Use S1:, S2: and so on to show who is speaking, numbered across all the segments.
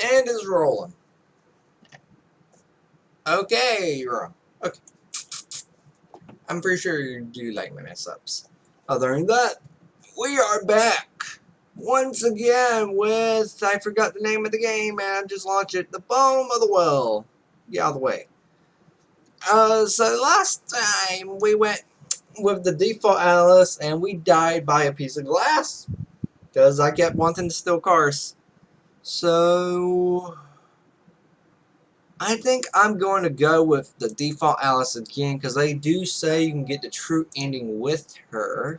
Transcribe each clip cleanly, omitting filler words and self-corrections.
S1: And it's rolling. Okay, you're on. Okay. I'm pretty sure you do like my mess ups. Other than that, we are back once again with, I forgot the name of the game, man. Just launch it. The Foam of the Well. Get out of the way. So last time we went with the default Alice and we died by a piece of glass because I kept wanting to steal cars. So I think I'm going to go with the default Alice again because they do say you can get the true ending with her.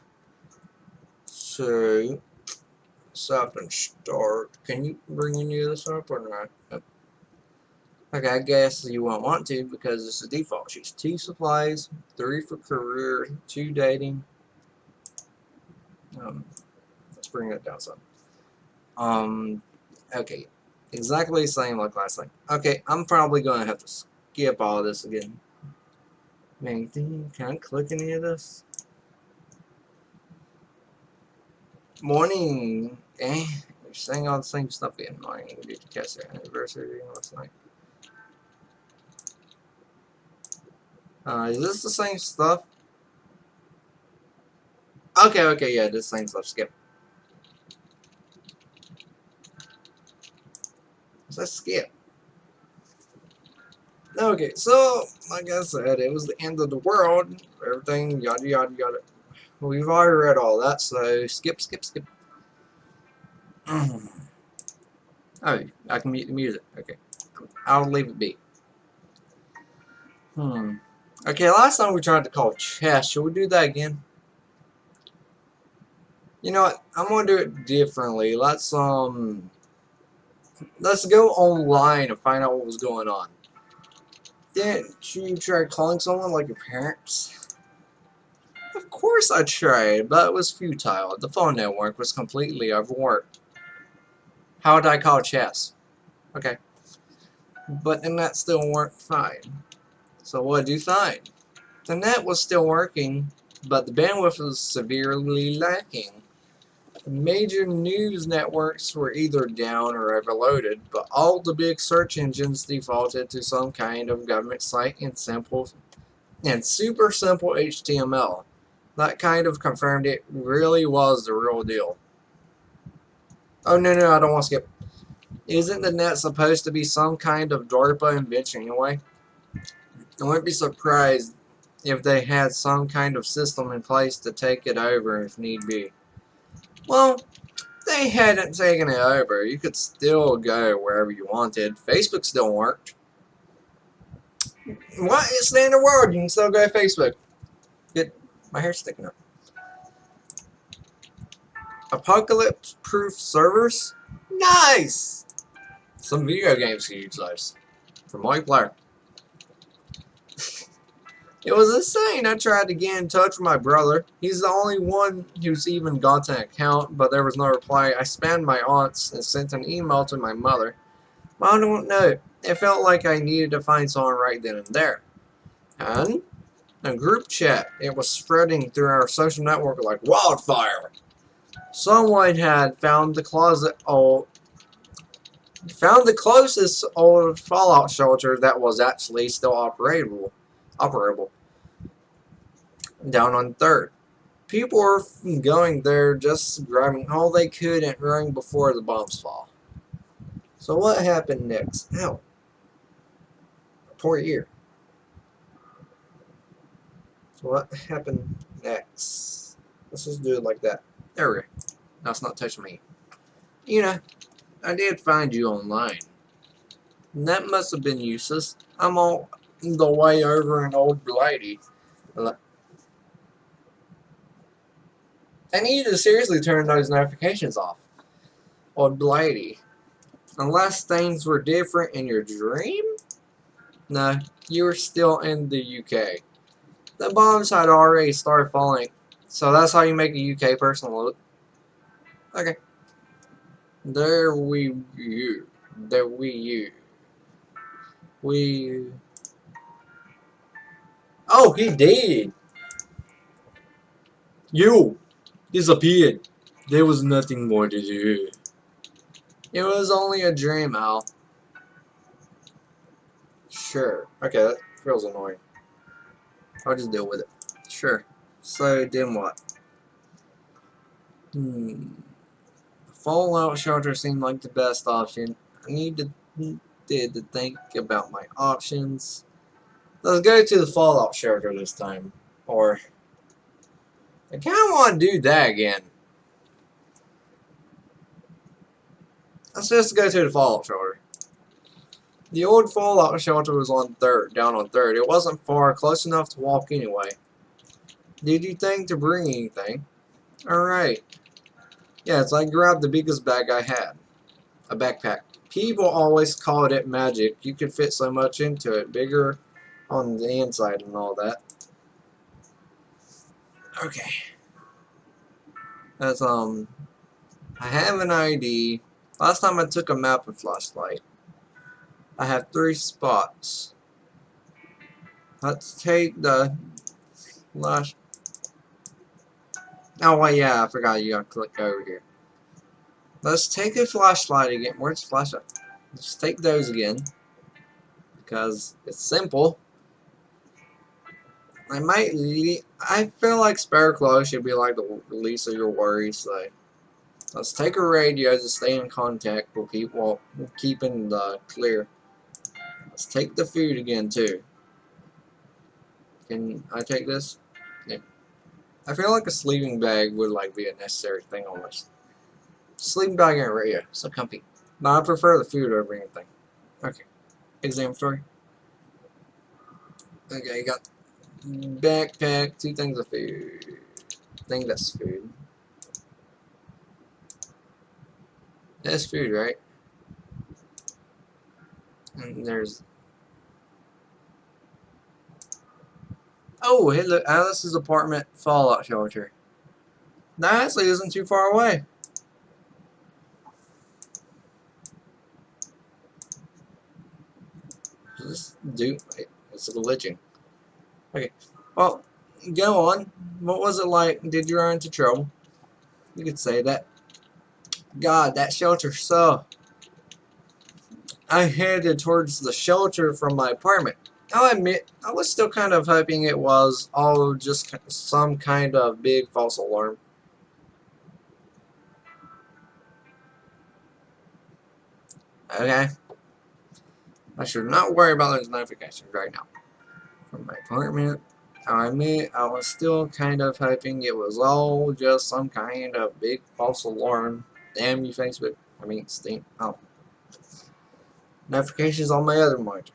S1: So stop and start. Can you bring any of this up or not? Nope. Okay, I guess you won't want to because it's the default. She's 2 supplies, 3 for career, 2 dating. Let's bring that down some. Okay, exactly the same like last time. Okay, I'm probably going to have to skip all of this again. Man, can I click any of this? Morning. You're saying all the same stuff again. Morning. Did you catch their anniversary last night? Is this the same stuff? Okay, yeah, this same stuff. Skip. Let's skip. Okay, so like I said, it was the end of the world. Everything, yada yada yada. We've already read all that, so skip. Oh, I can mute the music. Okay, I'll leave it be. Okay, last time we tried to call chess. Should we do that again? You know what? I'm gonna do it differently. Let's go online and find out what was going on. Didn't you try calling someone like your parents? Of course I tried, but it was futile. The phone network was completely overworked. How would I call chess? Okay. But then that still worked fine. So what did you find? The net was still working, but the bandwidth was severely lacking. Major news networks were either down or overloaded, but all the big search engines defaulted to some kind of government site in super simple HTML. That kind of confirmed it really was the real deal. Oh no, I don't want to skip. Isn't the net supposed to be some kind of DARPA invention anyway? I wouldn't be surprised if they had some kind of system in place to take it over if need be. Well, they hadn't taken it over. You could still go wherever you wanted. Facebook still worked. What is the end of the world? You can still go to Facebook. Get my hair sticking up. Apocalypse-proof servers? Nice! Some video games can use those. For multiplayer. It was insane. I tried to get in touch with my brother. He's the only one who's even got an account, but there was no reply. I spammed my aunts and sent an email to my mother. I don't know. It felt like I needed to find someone right then and there. And a group chat. It was spreading through our social network like wildfire. Someone had found the closest old Fallout shelter that was actually still operable. Down on 3rd. People were going there just grabbing all they could and running before the bombs fall. So what happened next? Ow. Poor ear. So what happened next? Let's just do it like that. There we go. Now it's not touching me. You know, I did find you online. And that must have been useless. I'm all the way over in Old Blighty. I need you to seriously turn those notifications off. Old Blighty. Unless things were different in your dream? No, you were still in the UK. The bombs had already started falling. So that's how you make a UK person look. Okay. There we you. Oh, he did. You disappeared. There was nothing more to do. It was only a dream, Al. Sure. Okay, that feels annoying. I'll just deal with it. Sure. So, then what? Fallout shelter seemed like the best option. I needed to think about my options. Let's go to the Fallout shelter this time. Or, I kind of want to do that again. Let's just go to the Fallout shelter. The old Fallout shelter was on 3rd, down on 3rd. It wasn't far, close enough to walk anyway. Did you think to bring anything? Alright. Yeah, so I grabbed the biggest bag I had. A backpack. People always called it magic. You could fit so much into it. Bigger on the inside and all that. Okay. That's, I have an ID. Last time I took a map and flashlight. I have 3 spots. Let's take the flash. Oh, wait, yeah, I forgot you gotta click over here. Let's take a flashlight again. Where's the flashlight? Let's take those again. Because it's simple. I feel like spare clothes should be like the least of your worries. So let's take a radio to stay in contact with people, keeping the clear. Let's take the food again too. Can I take this? Yeah. I feel like a sleeping bag would like be a necessary thing almost. Sleeping bag and radio, so comfy. No, I prefer the food over anything. Okay. Exam story. Okay, you got backpack, 2 things of food. I think that's food. That's food, right? And there's... Oh, hey look, Alice's apartment Fallout shelter. That actually isn't too far away. This dude, it's a glitching. Okay, well, go on. What was it like? Did you run into trouble? You could say that. God, that shelter sucked. I headed towards the shelter from my apartment. I'll admit, I was still kind of hoping it was all just some kind of big false alarm. Okay. I should not worry about those notifications right now. From my apartment, I admit I was still kind of hoping it was all just some kind of big false alarm. Damn you, Facebook. I mean, Steam. Oh. Notifications on my other monitor.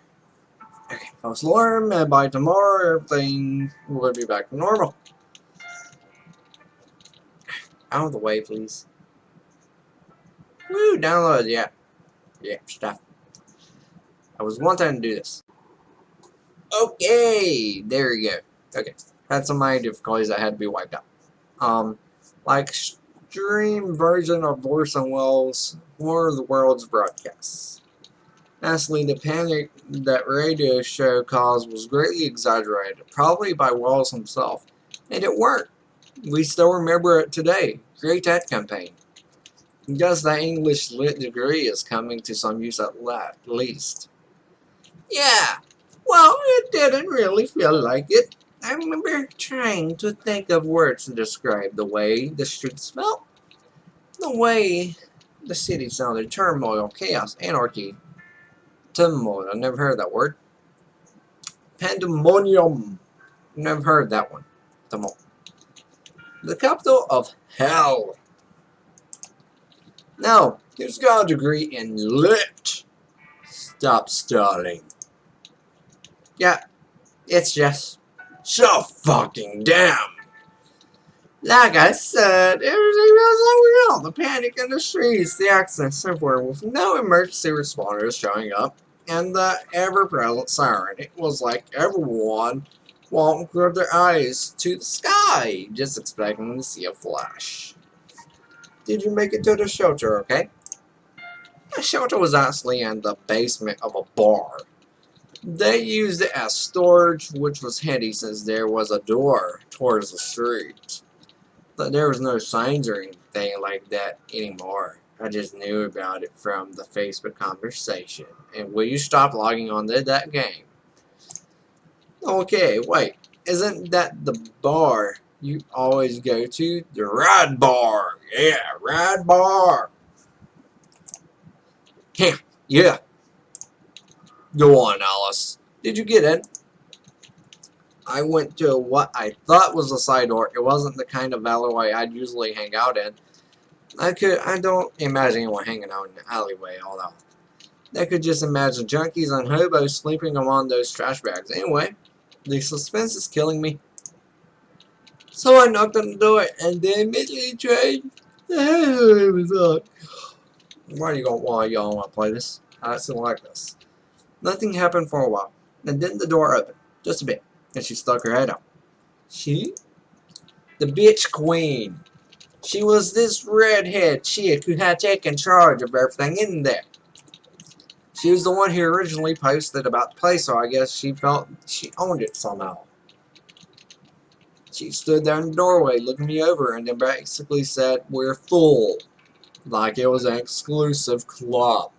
S1: Okay, false alarm, and by tomorrow everything will be back to normal. Out of the way, please. Woo, download, yeah. Yeah, stuff. I was wanting to do this. Okay, there you go. Okay, had some minor difficulties that had to be wiped out. Like stream version of Orson Welles' War of the Worlds broadcasts. Honestly, the panic that radio show caused was greatly exaggerated, probably by Welles himself, and it worked. We still remember it today. Great ad campaign. Guess that English lit degree is coming to some use at least. Yeah, well, it didn't really feel like it. I remember trying to think of words to describe the way the streets felt. The way the city sounded. Turmoil, chaos, anarchy. Turmoil, I've never heard that word. Pandemonium. Never heard that one. The capital of hell. Now, he's got a degree in lit. Stop stalling. Yeah, it's just so fucking damn. Like I said, everything was unreal. The panic in the streets, the accidents everywhere with no emergency responders showing up, and the ever-present siren. It was like everyone won't grab their eyes to the sky, just expecting to see a flash. Did you make it to the shelter, okay? The shelter was actually in the basement of a bar. They used it as storage, which was handy since there was a door towards the street. But there was no signs or anything. anything like that anymore. I just knew about it from the Facebook conversation. And will you stop logging on to that game? Okay, wait. Isn't that the bar you always go to? The Ride Bar. Yeah, Ride Bar. Yeah. Go on, Alice. Did you get in? I went to what I thought was a side door. It wasn't the kind of alleyway I'd usually hang out in. I don't imagine anyone hanging out in the alleyway all that. I could just imagine junkies and hobos sleeping among those trash bags. Anyway, the suspense is killing me. So I knocked on the door and they immediately tried. It was on. Why y'all want to play this? I still like this. Nothing happened for a while. And then the door opened. Just a bit. And she stuck her head out. She? The bitch queen. She was this redhead chick who had taken charge of everything in there. She was the one who originally posted about the place, so I guess she felt she owned it somehow. She stood there in the doorway looking me over and then basically said, "We're full." Like it was an exclusive club.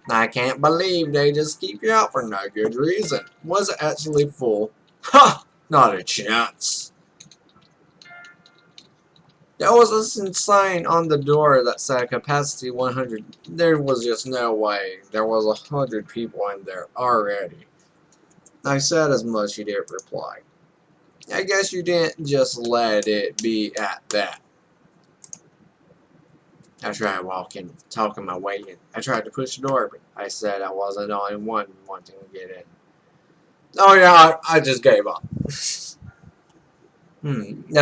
S1: I can't believe they just keep you out for no good reason. Was it actually full? Ha! Not a chance. There was a sign on the door that said capacity 100. There was just no way. There was 100 people in there already. I said as much. She didn't reply. I guess you didn't just let it be at that. I tried talking my way in. I tried to push the door open. I said I wasn't the only one wanting to get in. Oh yeah, I just gave up. That's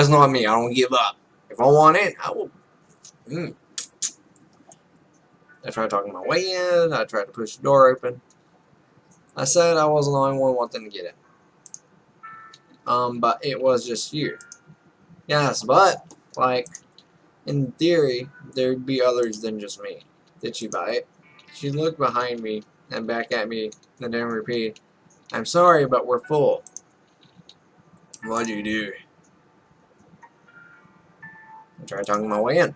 S1: not me. I don't give up. If I want in, I will. I tried talking my way in. I tried to push the door open. I said I wasn't the only one wanting to get in. But it was just you. Yes, but like in theory, there'd be others than just me. Did you buy it? She looked behind me and back at me and then repeated, "I'm sorry, but we're full." What'd you do? I tried talking my way in.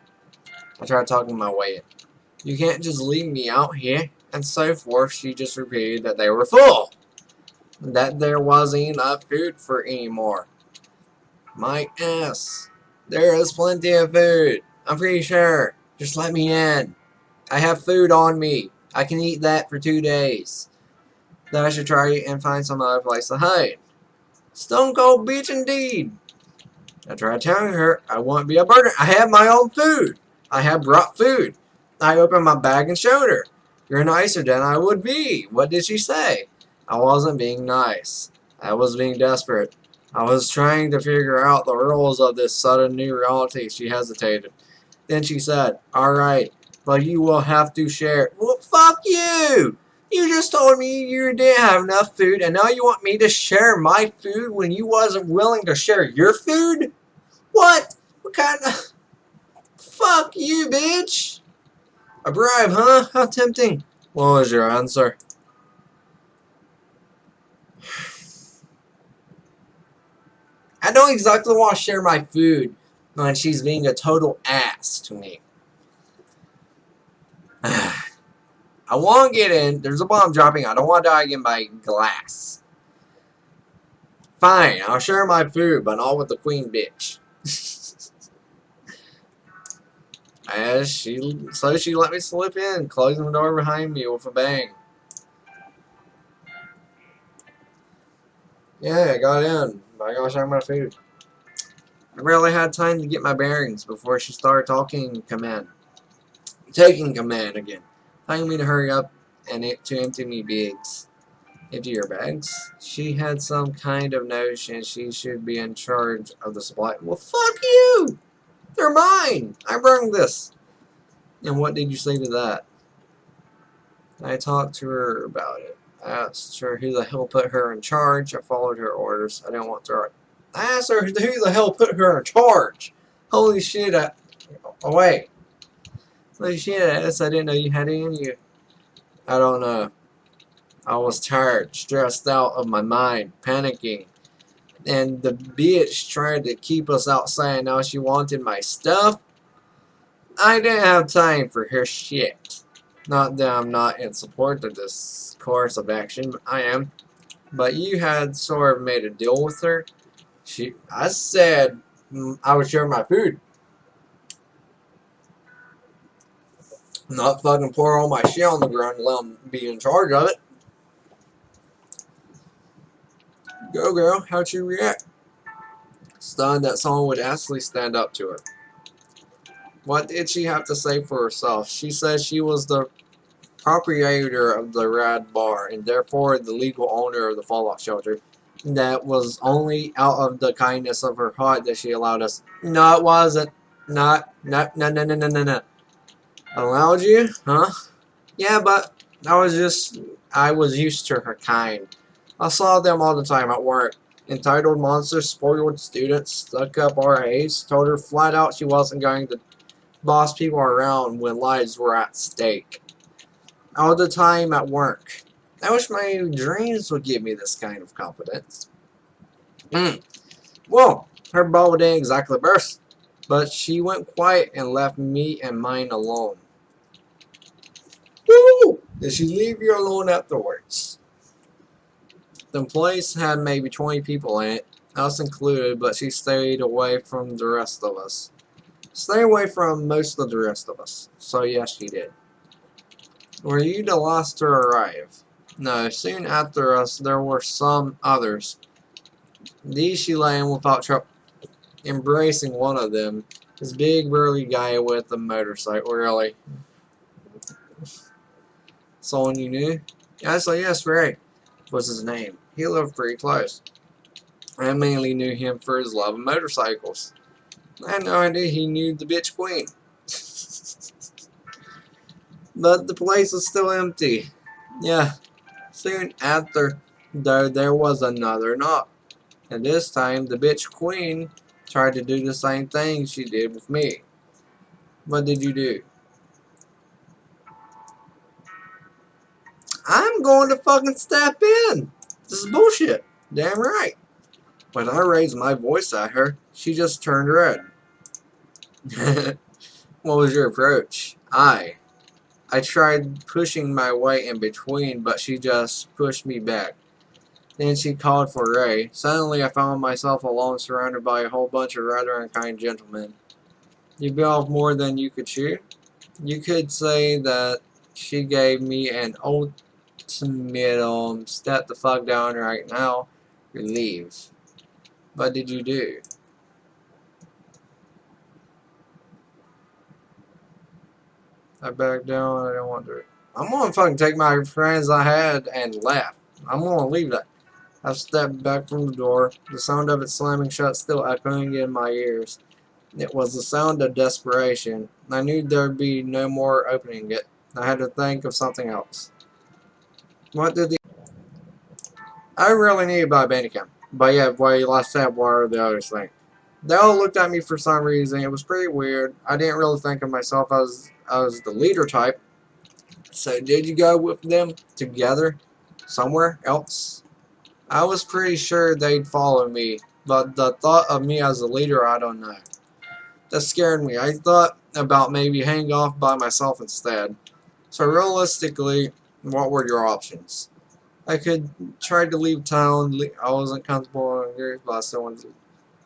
S1: You can't just leave me out here, and so forth. She just repeated that they were full. That there wasn't enough food for anymore. My ass. There is plenty of food. I'm pretty sure. Just let me in. I have food on me. I can eat that for 2 days. Then I should try and find some other place to hide. Stone cold bitch indeed. I tried telling her I won't be a burden. I have my own food. I have brought food. I opened my bag and showed her. You're nicer than I would be. What did she say? I wasn't being nice. I was being desperate. I was trying to figure out the rules of this sudden new reality. She hesitated. Then she said, "Alright, but you will have to share." Well, fuck you! You just told me you didn't have enough food, and now you want me to share my food when you wasn't willing to share your food? What? What kind of... Fuck you, bitch! A bribe, huh? How tempting. What was your answer? I don't exactly want to share my food when she's being a total ass to me. I want to get in. There's a bomb dropping. I don't want to die again by glass. Fine, I'll share my food, but not with the queen bitch. So she let me slip in, closing the door behind me with a bang. Yeah, I got in, but I gotta share my food. I barely had time to get my bearings before she started taking command again, telling me to hurry up and to empty me bags. Empty your bags? She had some kind of notion she should be in charge of the supply. Well, fuck you! They're mine! I brought this. And what did you say to that? I talked to her about it. I asked her who the hell put her in charge. I followed her orders. I didn't want to. I asked her who the hell put her in charge. Holy shit! Wait. Holy shit! I didn't know you had it in you. I don't know. I was tired, stressed out of my mind, panicking. And the bitch tried to keep us outside. Now she wanted my stuff. I didn't have time for her shit. Not that I'm not in support of this course of action, I am. But you had sort of made a deal with her. I said I would share my food. Not fucking pour all my shit on the ground and let them be in charge of it. Go, girl. How'd she react? Stunned that someone would actually stand up to her. What did she have to say for herself? She said she was the proprietor of the Rad Bar and therefore the legal owner of the Fallout shelter. That was only out of the kindness of her heart that she allowed us. No, it wasn't. Not. No. No. No. No. No. No. No. Allowed you? Huh? Yeah, but I was used to her kind. I saw them all the time at work. Entitled monsters, spoiled students, stuck-up RAs, told her flat out she wasn't going to boss people around when lives were at stake. All the time at work. I wish my dreams would give me this kind of confidence. Well, her bubble didn't exactly burst, but she went quiet and left me and mine alone. Woo! Did she leave you alone afterwards? The place had maybe 20 people in it, us included, but she stayed away from the rest of us. Stay away from most of the rest of us. So yes, she did. Were you the last to arrive? No, soon after us there were some others. These she lay in without trouble, embracing one of them. This big burly guy with a motorcycle, really. Someone you knew? Yes, Ray was his name. He lived pretty close. I mainly knew him for his love of motorcycles. I had no idea he knew the bitch queen. But the place was still empty. Yeah. Soon after, though, there was another knock. And this time, the bitch queen tried to do the same thing she did with me. What did you do? I'm going to fucking step in. This is bullshit. Damn right. When I raised my voice at her, she just turned red. What was your approach? I tried pushing my way in between, but she just pushed me back. Then she called for Ray. Suddenly I found myself alone, surrounded by a whole bunch of rather unkind gentlemen. You bit off more than you could chew? You could say that she gave me an ultimatum. Step the fuck down right now or leave. What did you do? I backed down. I don't want to. I'm gonna fucking take my friends I had and left. I'm gonna leave that. I stepped back from the door, the sound of it slamming shut still echoing in my ears. It was the sound of desperation. I knew there'd be no more opening it. I had to think of something else. What did the... I really need to buy a Bandicam. But yeah, boy, last step, what are the others think? They all looked at me for some reason. It was pretty weird. I didn't really think of myself as the leader type. So did you go with them together somewhere else? I was pretty sure they'd follow me, but the thought of me as a leader, I don't know. That scared me. I thought about maybe hanging off by myself instead. So realistically, what were your options? I could try to leave town. I wasn't comfortable in Greece, but I still wanted to.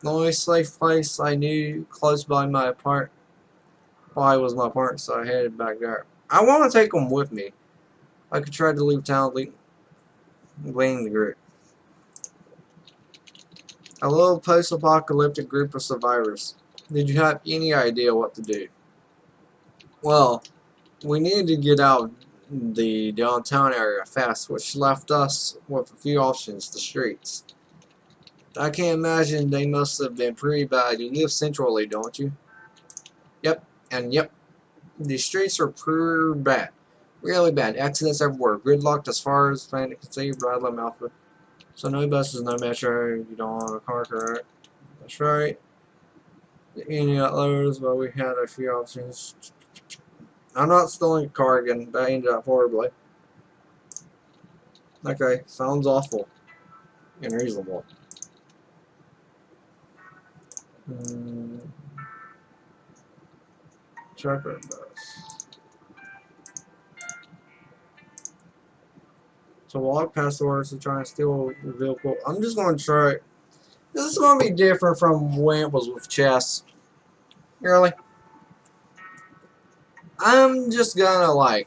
S1: The only safe place I knew close by my apartment was my apartment, so I headed back there. I want to take them with me. I could try to leave town, leading the group. A little post-apocalyptic group of survivors. Did you have any idea what to do? Well, we needed to get out of the downtown area fast, which left us with a few options: the streets. I can't imagine they must have been pretty bad. You live centrally, don't you? Yep, and yep. The streets are pretty bad. Really bad. Accidents everywhere. Gridlocked as far as planet can see. Bradley Alpha. So no buses, no metro. You don't want a car, correct? That's right. Any others? Well, we had a few options. I'm not stealing a car again. That ended up horribly. Okay, sounds awful and reasonable. Hmm. Trucker bus. To walk past the works to try and steal a vehicle. I'm just going to try. This is going to be different from when it was with chess. Really? I'm just gonna like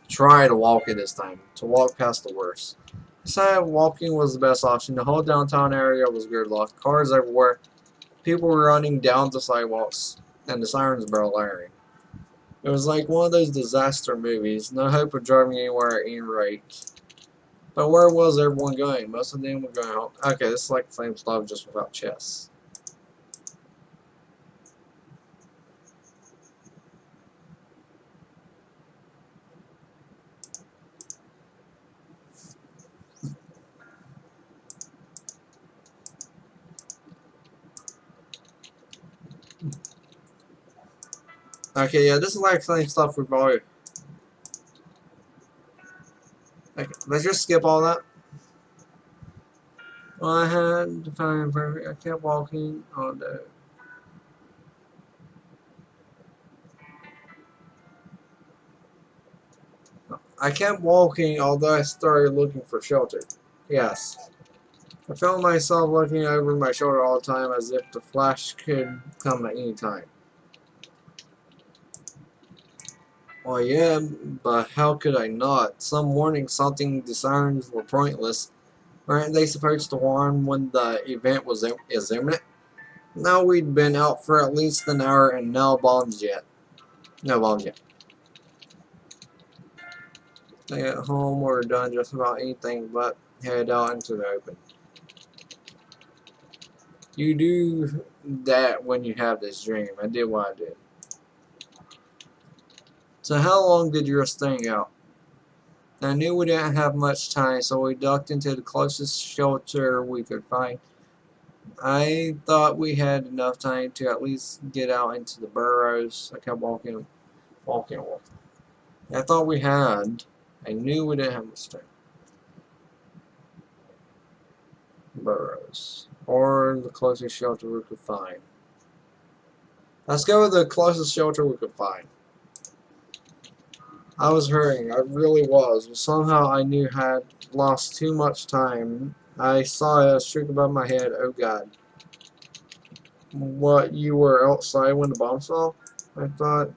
S1: try to walk it this time. To walk past the worst. Decided walking was the best option. The whole downtown area was gridlocked. Cars everywhere. People were running down the sidewalks. And the sirens were blaring. It was like one of those disaster movies. No hope of driving anywhere at any rate. But where was everyone going? Most of them were going home. Okay, this is like the same stuff just without chess. Okay, yeah, this is like the same stuff we've already. Okay, let's just skip all that. Well, I had to find perfect. I kept walking all day. I kept walking, although I started looking for shelter. Yes. I found myself looking over my shoulder all the time as if the flash could come at any time. Well, yeah, but how could I not? Some warning something the sirens were pointless. Weren't they supposed to warn when the event is imminent? Now we'd been out for at least an hour and no bombs yet. No bombs yet. Stay at home or done just about anything but head out into the open. You do that when you have this dream. I did what I did. So how long did you staying out? I knew we didn't have much time, so we ducked into the closest shelter we could find. I thought we had enough time to at least get out into the burrows. I kept walking, walking. I thought we had. I knew we didn't have much time. Burrows. Or the closest shelter we could find. Let's go with the closest shelter we could find. I was hurrying. I really was. But somehow I knew I had lost too much time. I saw a streak above my head. Oh God. What, you were outside when the bomb fell? I thought.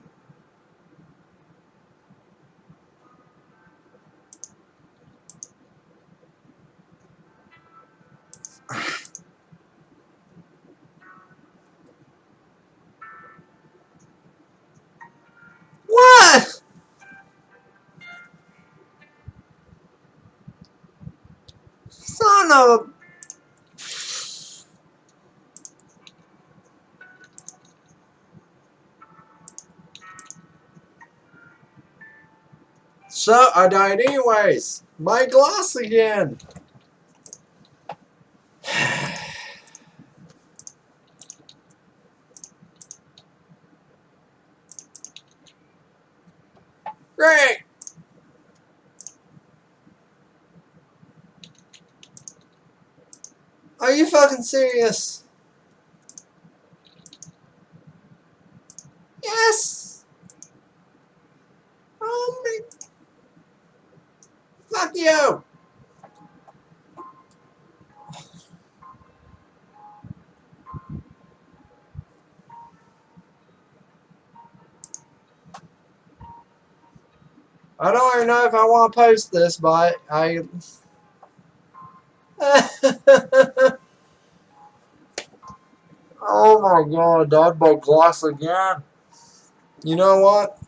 S1: What? Son of a... So, I died anyways. My glass again. Great. Are you fucking serious? Yes. Oh my... Fuck you. I don't even know if I want to post this, but I... Oh my god, dodgeball gloss again. You know what?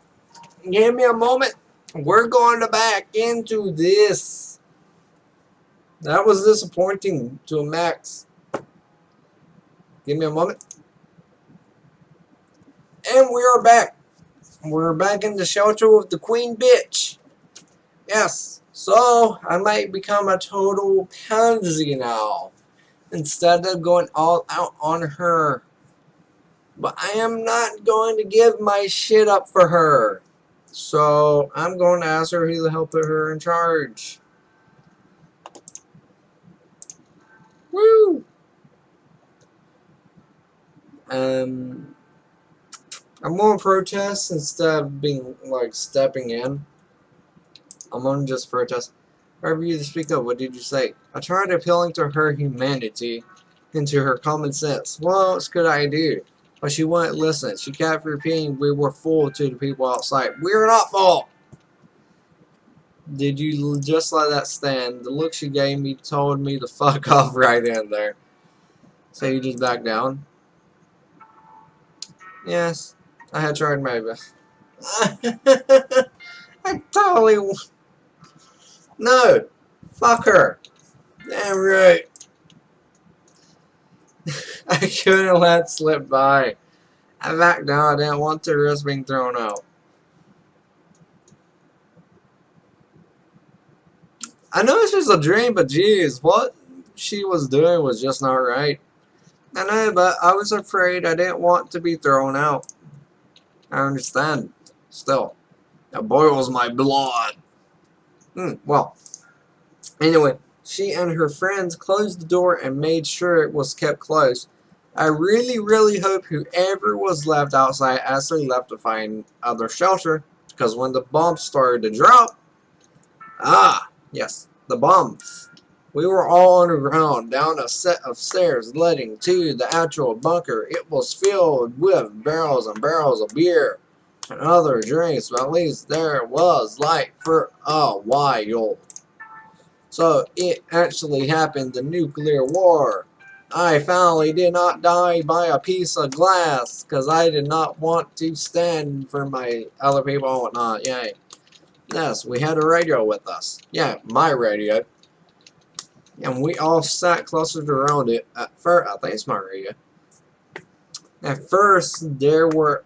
S1: Give me a moment. We're going to back into this. That was disappointing to a max. Give me a moment. And we are back. We're back in the shelter with the queen bitch. Yes. So, I might become a total pansy now. Instead of going all out on her. But I am not going to give my shit up for her. So, I'm going to ask her who the hell put her in charge. Woo! Um, I'm gonna protest instead of being like stepping in. I'm gonna just protest. Whatever you speak of, what did you say? I tried appealing to her humanity and to her common sense. What else could I do? But she wouldn't listen. She kept repeating we were full to the people outside. We're not full! Did you just let that stand? The look she gave me told me to fuck off right in there. So you just back down? Yes, I had tried my best. I totally... No! Fuck her! Damn right! I couldn't let it slip by. I backed down. I didn't want to risk being thrown out. I know it's just a dream, but geez, what she was doing was just not right. I know, but I was afraid. I didn't want to be thrown out. I understand. Still, it boils my blood. Well, anyway, she and her friends closed the door and made sure it was kept closed. I really, really hope whoever was left outside actually left to find other shelter, because when the bombs started to drop, yes, the bombs. We were all underground, down a set of stairs leading to the actual bunker. It was filled with barrels and barrels of beer and other drinks, but at least there was light for a while. So it actually happened, the nuclear war. I finally did not die by a piece of glass, because I did not want to stand for my other people and whatnot. Yay. Yes, we had a radio with us. Yeah, my radio. And we all sat clustered around it. At first, I think it's my radio. At first, there were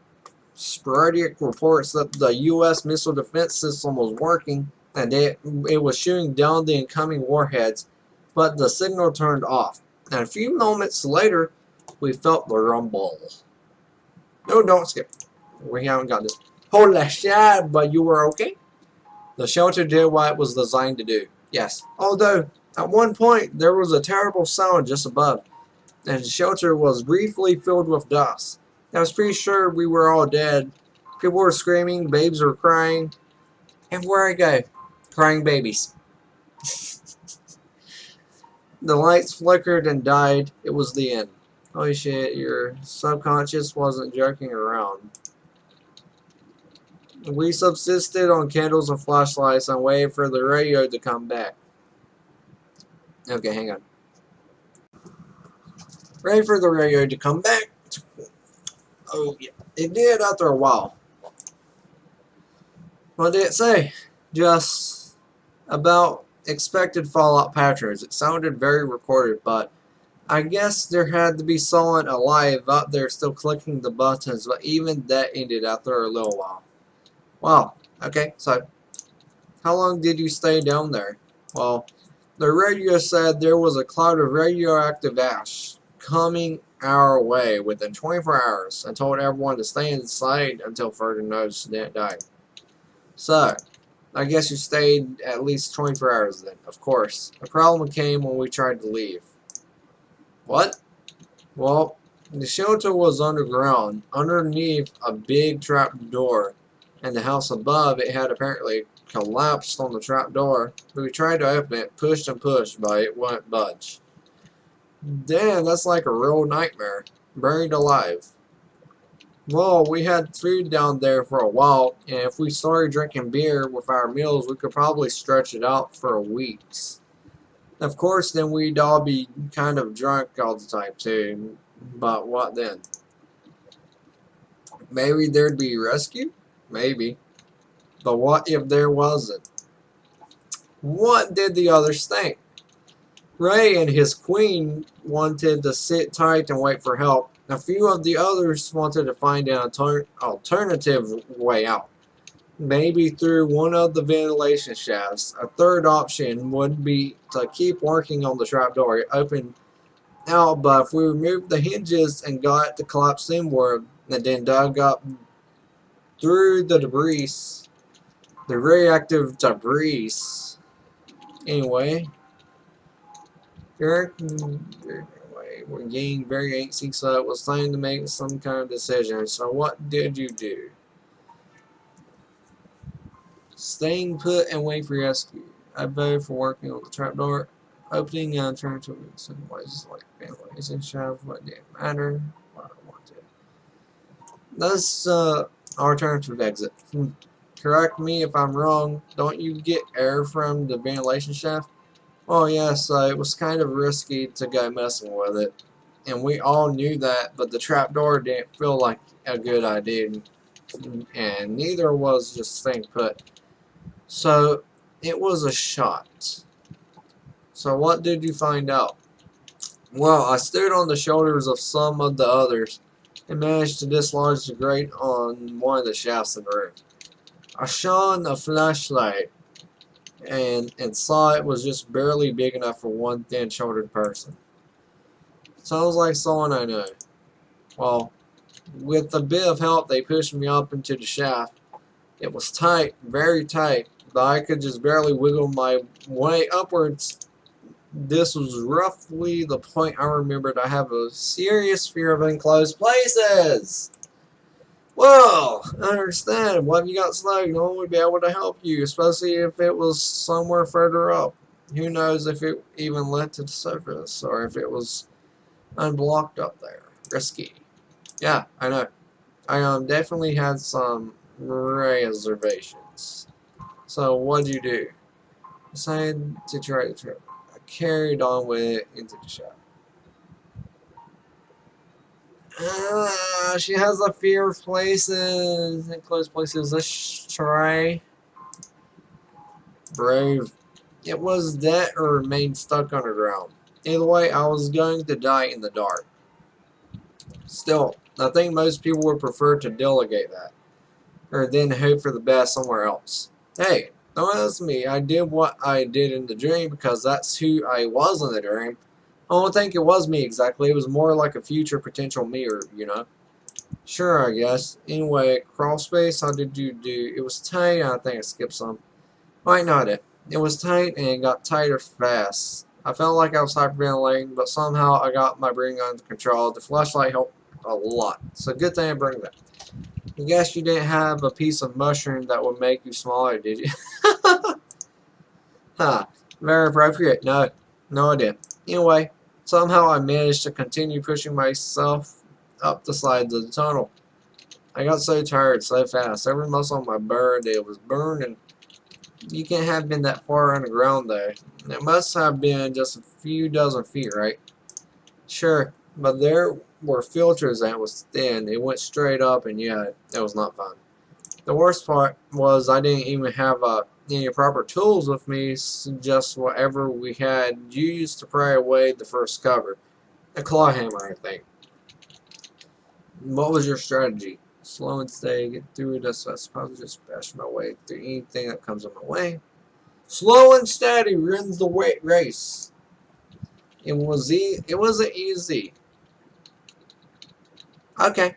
S1: sporadic reports that the U.S. missile defense system was working and it was shooting down the incoming warheads, but the signal turned off. And a few moments later, we felt the rumble. No, don't skip. We haven't got this. Holy shit, but you were okay? The shelter did what it was designed to do. Yes. Although, at one point, there was a terrible sound just above, and the shelter was briefly filled with dust. I was pretty sure we were all dead. People were screaming, babes were crying, and where I go, crying babies. The lights flickered and died. It was the end. Holy shit, your subconscious wasn't joking around. We subsisted on candles and flashlights and waited for the radio to come back. Okay, hang on. Ready for the radio to come back. Oh, yeah. It did after a while. What did it say? Just about expected fallout patterns. It sounded very recorded, but I guess there had to be someone alive out there still clicking the buttons, but even that ended after a little while. Wow. Okay, so how long did you stay down there? Well, the radio said there was a cloud of radioactive ash coming our way within 24 hours and told everyone to stay inside until further notice didn't die. So, I guess you stayed at least 24 hours then, of course. The problem came when we tried to leave. What? Well, the shelter was underground, underneath a big trap door, and the house above it had apparently collapsed on the trap door. We tried to open it, pushed and pushed, but it wouldn't budge. Damn, that's like a real nightmare. Buried alive. Well, we had food down there for a while, and if we started drinking beer with our meals, we could probably stretch it out for weeks. Of course, then we'd all be kind of drunk all the time, too. But what then? Maybe there'd be rescue? Maybe. But what if there wasn't? What did the others think? Ray and his queen wanted to sit tight and wait for help. A few of the others wanted to find an alternative way out. Maybe through one of the ventilation shafts. A third option would be to keep working on the trapdoor. It opened out, but if we removed the hinges and got it to collapse inward, and then dug up through the debris, the radioactive debris. Anyway, were getting very antsy, so it was time to make some kind of decision. So what did you do? Staying put and wait for rescue. I voted for working on the trapdoor, opening and turning to some places like families and shove what didn't matter, what I wanted. That's alternative exit. Correct me if I'm wrong. Don't you get air from the ventilation shaft? Oh yes, it was kind of risky to go messing with it, and we all knew that. But the trapdoor didn't feel like a good idea, and neither was just staying put. So it was a shot. So what did you find out? Well, I stood on the shoulders of some of the others and managed to dislodge the grate on one of the shafts in the roof. I shone a flashlight and saw it was just barely big enough for one thin-shouldered person. Sounds like someone I know. Well, with a bit of help, they pushed me up into the shaft. It was tight, very tight, but I could just barely wiggle my way upwards. This was roughly the point I remembered I have a serious fear of enclosed places. Well, I understand. What if you got stuck? No one would be able to help you, especially if it was somewhere further up. Who knows if it even led to the surface, or if it was unblocked up there. Risky. Yeah, I know. I definitely had some reservations. So what did you do? Decided to try the trip. I carried on with it into the shop. She has a fear of places, enclosed places. Let's try. Brave. It was that or remain stuck underground. Either way, I was going to die in the dark. Still, I think most people would prefer to delegate that, or then hope for the best somewhere else. Hey, don't ask me. I did what I did in the dream because that's who I was in the dream. I don't think it was me exactly. It was more like a future potential me, or, you know. Sure, I guess. Anyway, crawl space, how did you do? It was tight. I think I skipped some. Wait, no, I didn't. It was tight and it got tighter fast. I felt like I was hyperventilating, but somehow I got my breathing under control. The flashlight helped a lot. So good thing I bring that. I guess you didn't have a piece of mushroom that would make you smaller, did you? Huh. Very appropriate. No, I didn't. Anyway, somehow I managed to continue pushing myself up the sides of the tunnel. I got so tired so fast. Every muscle on my body was burning. You can't have been that far underground though. It must have been just a few dozen feet, right? Sure, but there were filters and it was thin. It went straight up and yeah, it was not fun. The worst part was I didn't even have any proper tools with me, just whatever we had used to pry away the first cover. A claw hammer, I think. What was your strategy? Slow and steady, get through it. So I suppose just bash my way through anything that comes in my way. Slow and steady wins the race. It wasn't easy. Okay.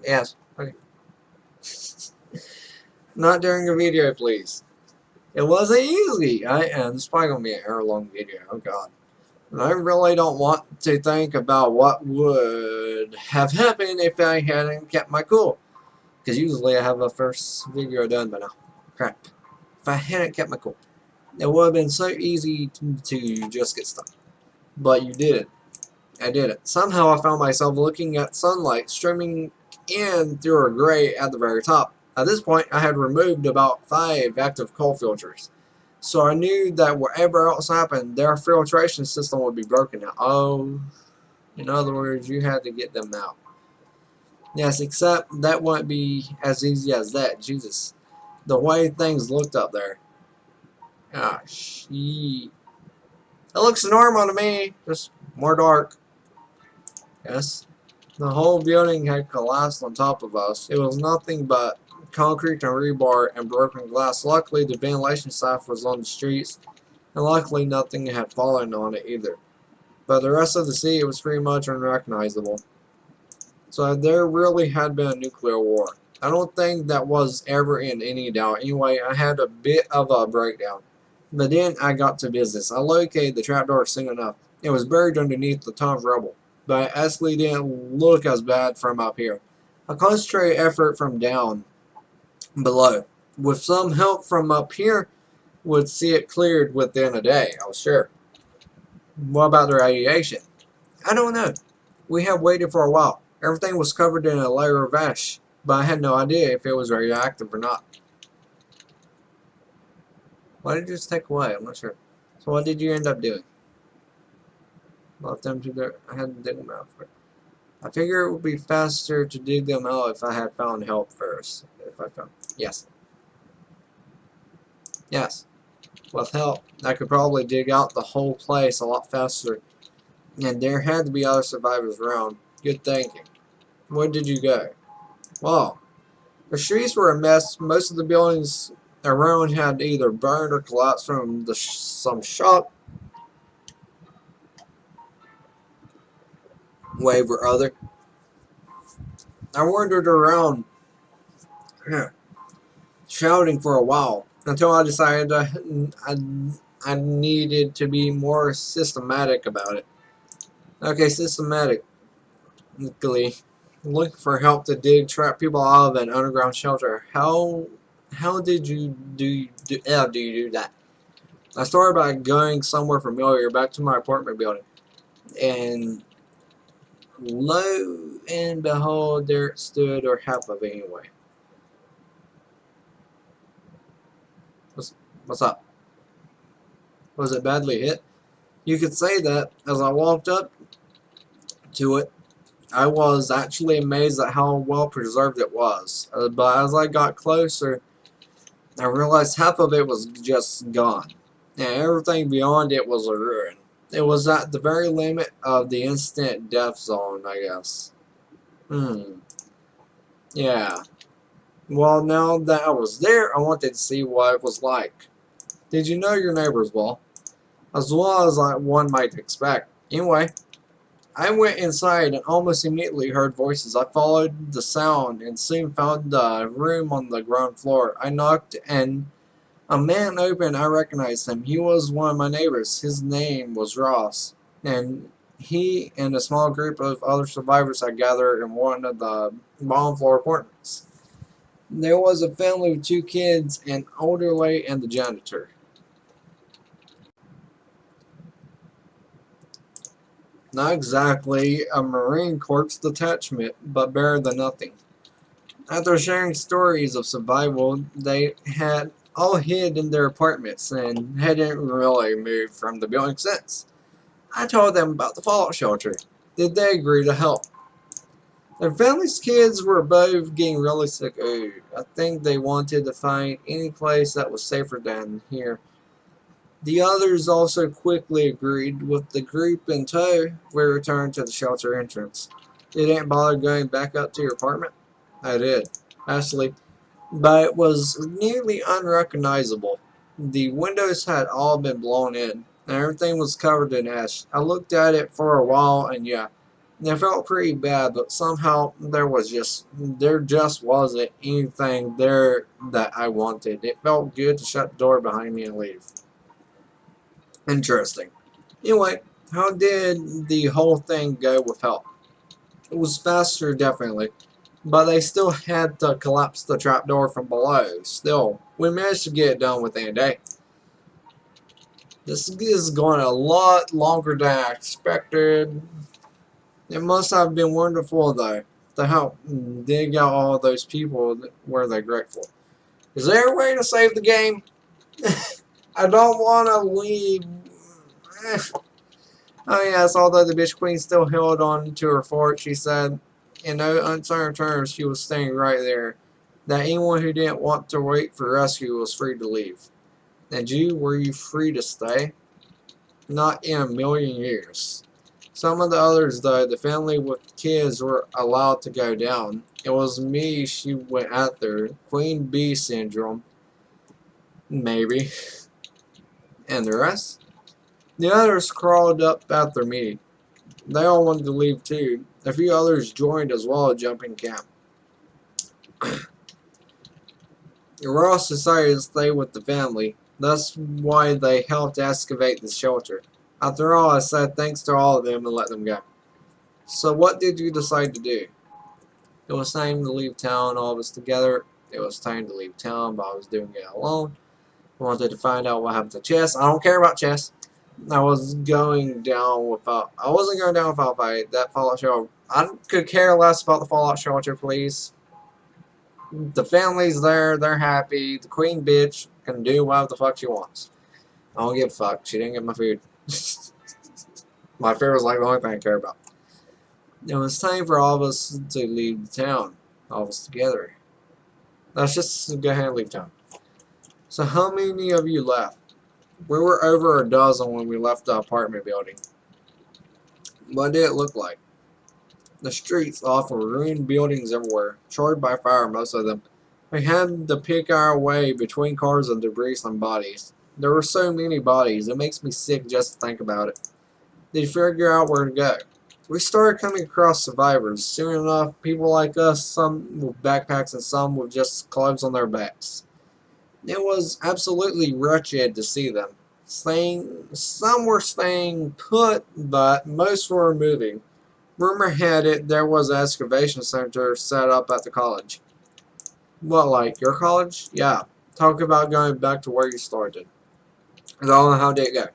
S1: Yes. Okay. Not during a video, please. It wasn't easy. This is probably gonna be an hour-long video. Oh God. And I really don't want to think about what would have happened if I hadn't kept my cool. Because usually I have a first video done by now. Crap. If I hadn't kept my cool, it would have been so easy to just get stuck. But you did it. I did it. Somehow I found myself looking at sunlight streaming in through a grate at the very top. At this point, I had removed about 5 active coal filters. So I knew that whatever else happened, their filtration system would be broken out. Oh, in other words, you had to get them out. Yes, except that wouldn't be as easy as that. Jesus. The way things looked up there. Ah, shit. It looks normal to me. Just more dark. Yes. The whole building had collapsed on top of us. It was nothing but concrete and rebar and broken glass. Luckily, the ventilation shaft was on the streets, and luckily nothing had fallen on it either. But the rest of the city was pretty much unrecognizable. So there really had been a nuclear war. I don't think that was ever in any doubt. Anyway, I had a bit of a breakdown. But then I got to business. I located the trapdoor soon enough. It was buried underneath a ton of rubble, but it actually didn't look as bad from up here. A concentrated effort from down below, with some help from up here, would see it cleared within a day, I was sure. What about the radiation? I don't know. We have waited for a while. Everything was covered in a layer of ash, but I had no idea if it was radioactive or not. Why did you just take away? I'm not sure. So what did you end up doing? Left them to their... I had to dig them out first. I figure it would be faster to dig them out if I had found help first. If I found... Yes. Yes. With help, I could probably dig out the whole place a lot faster. And there had to be other survivors around. Good thinking. Where did you go? Well, the streets were a mess. Most of the buildings around had either burned or collapsed from some shock wave or other. I wandered around shouting for a while until I decided I needed to be more systematic about it. Okay, systematically looking for help to trap people out of an underground shelter. How did you do you do that? I started by going somewhere familiar, back to my apartment building, and lo and behold, there it stood, or half of it anyway. What's up? Was it badly hit? You could say that. As I walked up to it, I was actually amazed at how well preserved it was. But as I got closer, I realized half of it was just gone, and everything beyond it was a ruin. It was at the very limit of the instant death zone, I guess. Yeah. Well, now that I was there, I wanted to see what it was like. Did you know your neighbors well? As well as one might expect. Anyway, I went inside and almost immediately heard voices. I followed the sound and soon found a room on the ground floor. I knocked and a man opened. I recognized him. He was one of my neighbors. His name was Ross, and he and a small group of other survivors had gathered in one of the bottom floor apartments. There was a family with 2 kids, an older lady, and the janitor. Not exactly a Marine Corps detachment, but better than nothing. After sharing stories of survival, they had all hid in their apartments and hadn't really moved from the building since. I told them about the fallout shelter. Did they agree to help? Their family's kids were both getting really sick. I think they wanted to find any place that was safer than here. The others also quickly agreed. With the group in tow, we returned to the shelter entrance. You didn't bother going back up to your apartment? I did, actually, but it was nearly unrecognizable. The windows had all been blown in, and everything was covered in ash. I looked at it for a while, and yeah, it felt pretty bad, but somehow there just wasn't anything there that I wanted. It felt good to shut the door behind me and leave. Interesting. Anyway, how did the whole thing go with help? It was faster, definitely, but they still had to collapse the trapdoor from below. Still, we managed to get it done within a day. This is going a lot longer than I expected. It must have been wonderful, though, to help dig out all those people. Were they grateful? Is there a way to save the game? I don't want to leave. Oh yes, although the bitch queen still held on to her fort, she said, in no uncertain terms, she was staying right there, that anyone who didn't want to wait for rescue was free to leave. And you, were you free to stay? Not in a million years. Some of the others, though, the family with kids, were allowed to go down. It was me she went after. Queen Bee syndrome. Maybe. And the rest? The others crawled up after me. They all wanted to leave too. A few others joined as well, jumping camp. Ross decided to stay with the family. That's why they helped excavate the shelter. After all, I said thanks to all of them and let them go. So what did you decide to do? It was time to leave town, all of us together. It was time to leave town, but I was doing it alone. I wanted to find out what happened to Chess. I don't care about Chess. I wasn't going down without a fight. That Fallout Shelter. I could care less about the Fallout Shelter, please. The family's there, they're happy. The queen bitch can do whatever the fuck she wants. I don't give a fuck. She didn't get my food. My food was like the only thing I care about. It was time for all of us to leave the town. All of us together. Let's just go ahead and leave town. So how many of you left? We were over a dozen when we left the apartment building. What did it look like? The streets offered ruined buildings everywhere, charred by fire, most of them. We had to pick our way between cars and debris and bodies. There were so many bodies, it makes me sick just to think about it. Did you figure out where to go? We started coming across survivors. Soon enough, people like us, some with backpacks and some with just clothes on their backs. It was absolutely wretched to see them. Some were staying put, but most were moving. Rumor had it there was an excavation center set up at the college. What, like your college? Yeah. Talk about going back to where you started. I don't know how did it go.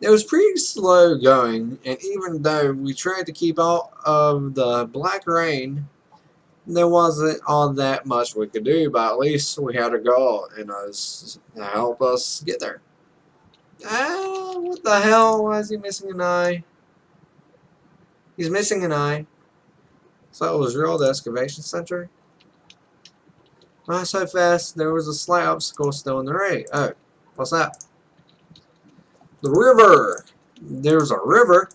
S1: It was pretty slow going, and even though we tried to keep out of the black rain, there wasn't all that much we could do, but at least we had a goal in us to help us get there. What the hell? Why is he missing an eye? He's missing an eye. So it was real, the excavation center? Not so fast, there was a slight obstacle still in the way. Oh, what's that? The river! There's a river.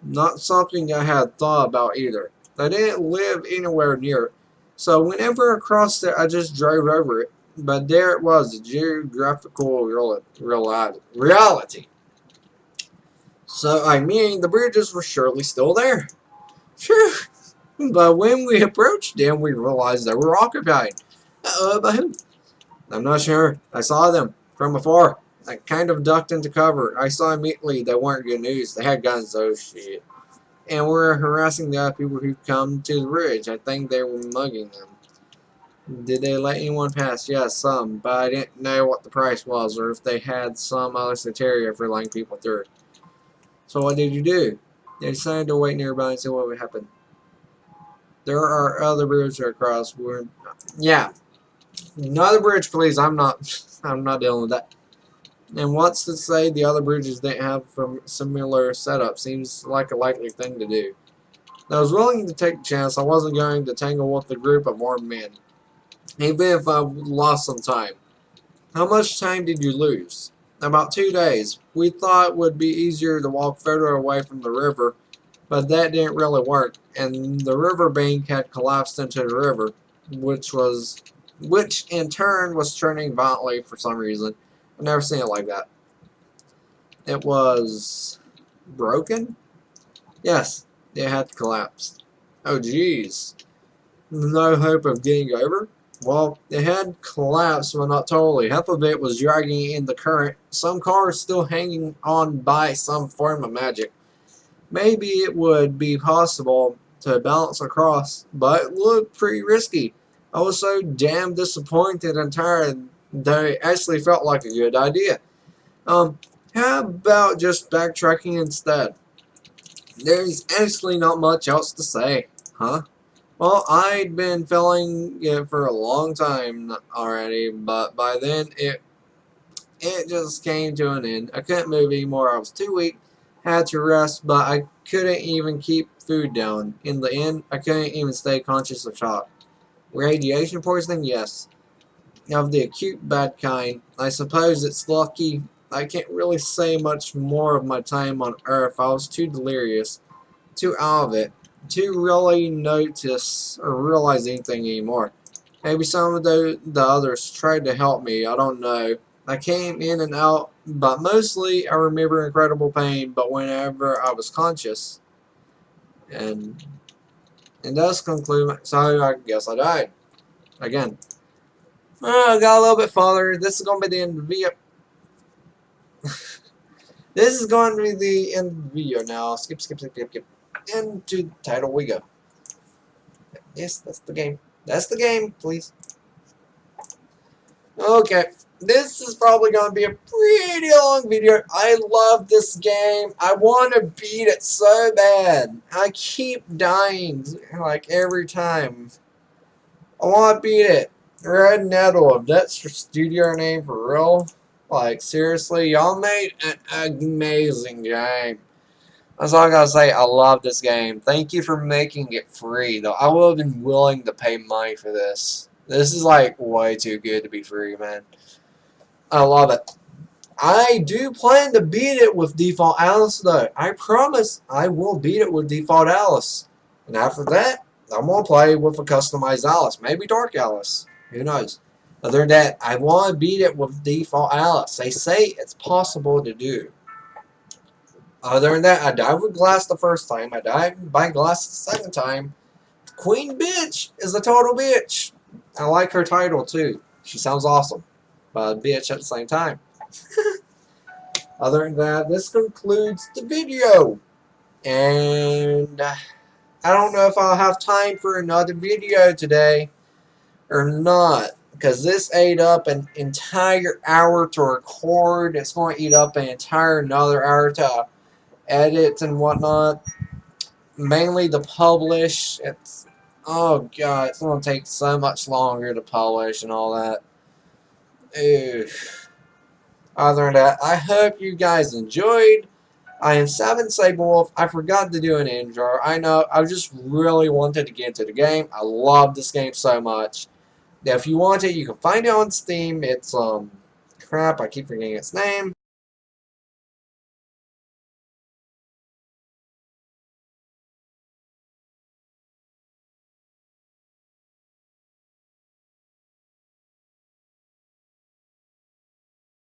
S1: Not something I had thought about either. I didn't live anywhere near it, so whenever I crossed it, I just drove over it. But there it was, a geographical reality. So, I mean, the bridges were surely still there. Phew. But when we approached them, we realized they were occupied. By who? I'm not sure. I saw them from afar. I kind of ducked into cover. I saw immediately they weren't good news. They had guns, oh shit. And were harassing the other people who come to the bridge. I think they were mugging them. Did they let anyone pass? Yes, some, but I didn't know what the price was or if they had some other criteria for letting people through. So what did you do? They decided to wait nearby and see what would happen. There are other bridges to cross. Yeah. Another bridge, please. I'm not dealing with that. And what's to say the other bridges didn't have a similar setup? Seems like a likely thing to do. I was willing to take a chance. I wasn't going to tangle with a group of armed men, even if I lost some time. How much time did you lose? About 2 days. We thought it would be easier to walk further away from the river, but that didn't really work, and the riverbank had collapsed into the river, which in turn was turning violently for some reason. I've never seen it like that. It was broken? Yes, it had collapsed. Oh jeez. No hope of getting over? Well, it had collapsed, but not totally. Half of it was dragging in the current. Some cars still hanging on by some form of magic. Maybe it would be possible to balance across, but it looked pretty risky. I was so damn disappointed and tired that it actually felt like a good idea. How about just backtracking instead? There's actually not much else to say, huh? Well, I'd been feeling it for a long time already, but by then it just came to an end. I couldn't move anymore. I was too weak, had to rest, but I couldn't even keep food down. In the end, I couldn't even stay conscious of shock. Radiation poisoning? Yes. Of the acute bad kind. I suppose it's lucky. I can't really say much more of my time on Earth. I was too delirious, too out of it, to really notice or realize anything anymore. Maybe some of the others tried to help me. I don't know. I came in and out, but mostly I remember incredible pain, but whenever I was conscious. And does conclude, so I guess I died. Again. I got a little bit farther. This is going to be the end of the video. This is going to be the end of the video now. Skip. Into the title we go. Yes, that's the game. That's the game, please. Okay. This is probably going to be a pretty long video. I love this game. I want to beat it so bad. I keep dying, like, every time. I want to beat it. Red Nettle, if that's your studio name for real. Like, seriously, y'all made an amazing game. That's all I gotta say. I love this game. Thank you for making it free, though. I would have been willing to pay money for this. This is, like, way too good to be free, man. I love it. I do plan to beat it with Default Alice, though. I promise I will beat it with Default Alice. And after that, I'm going to play with a customized Alice. Maybe Dark Alice. Who knows? Other than that, I want to beat it with Default Alice. They say it's possible to do. Other than that, I died with Glass the first time. I died by Glass the second time. Queen Bitch is a total bitch. I like her title, too. She sounds awesome. But a bitch at the same time. Other than that, this concludes the video. And I don't know if I'll have time for another video today or not. Because this ate up an entire hour to record. It's going to eat up an entire another hour to edit and whatnot. Mainly to publish. It's, oh god, it's going to take so much longer to publish and all that. Ew. Other than that, I hope you guys enjoyed. I am Seven Saberwolf. I forgot to do an intro. I know, I just really wanted to get into the game. I love this game so much. Now, if you want it, you can find it on Steam. It's, crap, I keep forgetting its name.